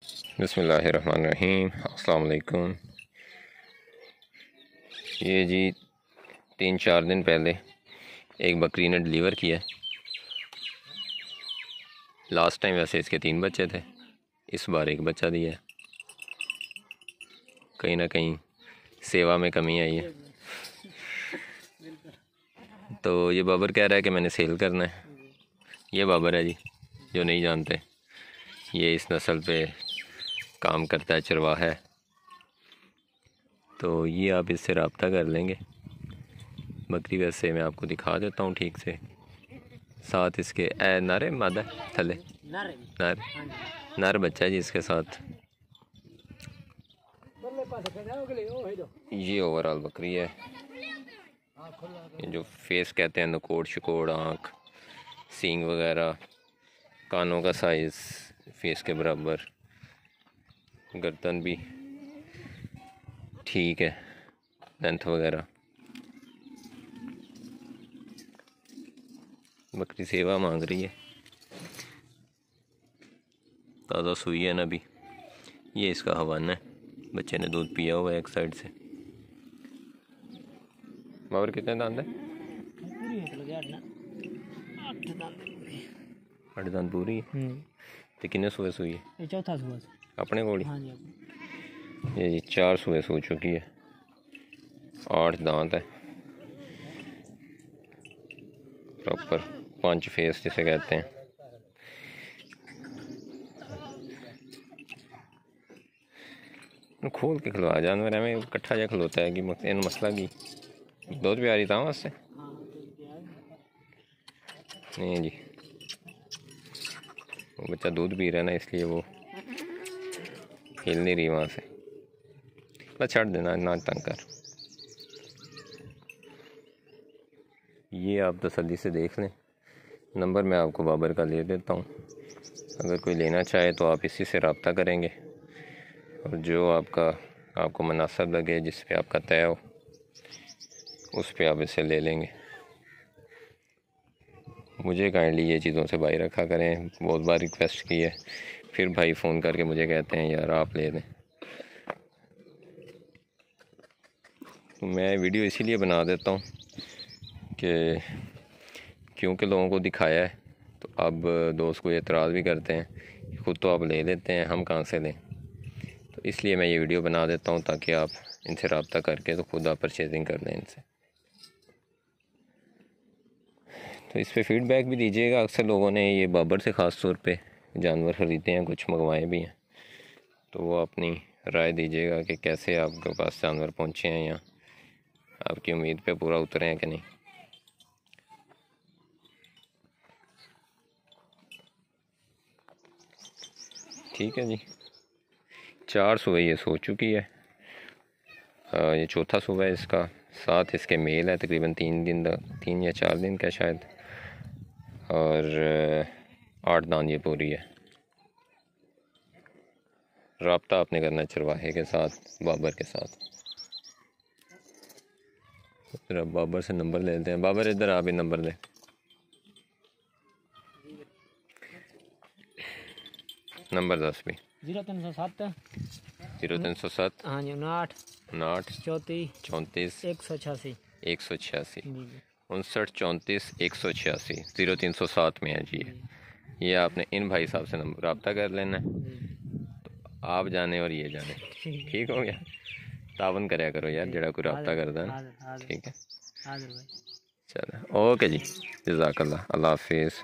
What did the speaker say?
बिस्मिल्लाहिर्रहमानिर्रहीम। अस्सलाम वालेकुम। ये जी 3-4 दिन पहले एक बकरी ने डिलीवर किया। लास्ट टाइम वैसे इसके 3 बच्चे थे, इस बार एक बच्चा दिया। कहीं ना कहीं सेवा में कमी आई है। तो ये बाबर कह रहा है कि मैंने सेल करना है। ये बाबर है जी, जो नहीं जानते, ये इस नस्ल पे काम करता है, चरवाहा है। तो ये आप इससे रब्ता कर लेंगे। बकरी वैसे मैं आपको दिखा देता हूँ ठीक से। साथ इसके नर है, मादा थले नर बच्चा है जी इसके साथ। ये ओवरऑल बकरी है। ये जो फेस कहते हैं, नकोड़ शिकोड़, आँख, सींग वगैरह, कानों का साइज़ फेस के बराबर, गर्दन भी ठीक है, लेंथ वगैरह। बकरी सेवा मांग रही है, ताज़ा सुई है ना अभी। ये इसका हवाना है, बच्चे ने दूध पिया हुआ है एक साइड से। बाबर कितने दांत है? 8 दांत पूरी है। तो कितने सुबह सुई है? ये चौथा सुबह अपने कोल? हाँ जी। ये जी 4 सुबह सो चुकी है, 8 दांत है प्रॉपर, 5 फेस जिसे कहते हैं। खोल के खिलवा जानवर है, में कट्ठा जा खलोता है कि इन मसला की दूध प्यारी था उससे नहीं जी। वो बच्चा दूध पी रहा है ना, इसलिए वो हिल नहीं रही वहाँ से। बस छड़ देना, ना तंग कर। ये आप तसल्ली से देख लें। नंबर मैं आपको बाबर का ले देता हूँ, अगर कोई लेना चाहे तो आप इसी से रब्ता करेंगे, और जो आपको मुनासिब लगे, जिस पे आपका तय हो, उस पे आप इसे ले लेंगे। मुझे काइंडली ये चीज़ों से भाई रखा करें, बहुत बार रिक्वेस्ट की है, फिर भाई फ़ोन करके मुझे कहते हैं यार आप ले दें। तो मैं वीडियो इसीलिए बना देता हूँ कि क्योंकि लोगों को दिखाया है, तो अब दोस्त को एतराज़ भी करते हैं, खुद तो आप ले लेते हैं, हम कहाँ से लें। तो इसलिए मैं ये वीडियो बना देता हूँ ताकि आप इनसे रब्ता करके तो खुद आप परचेजिंग कर लें इनसे। तो इस पर फीडबैक भी दीजिएगा। अक्सर लोगों ने ये बाबर से ख़ास तौर पे जानवर ख़रीदे हैं, कुछ मंगवाए भी हैं, तो वो अपनी राय दीजिएगा कि कैसे आपके पास जानवर पहुँचे हैं, या आपकी उम्मीद पे पूरा उतरे हैं कि नहीं। ठीक है जी। 4 सुबह ये सो चुकी है, ये चौथा सुबह है इसका। साथ इसके मेल है, तकरीबन 3 या 4 दिन का शायद, और 8 दांत ये पूरी है। रब्ता आपने करना चरवाहे के साथ, बाबर के साथ। फिर अब बाबर से नंबर ले लेते हैं। बाबर इधर आप ही नंबर दें। नंबर 10 भी 0307 0307 हाँ जी 59 34 186 186 जी 59 34 186 0307 में है जी। ये आपने इन भाई साहब से नंबर रब्ता कर लेना है, तो आप जाने और ये जाने। ठीक हो गया? तावन कराया करो यार, जरा कोई रब्ता करदा ना। ठीक है, चलो ओके जी, जज़ाकल्लाह, अल्लाह हाफिज़।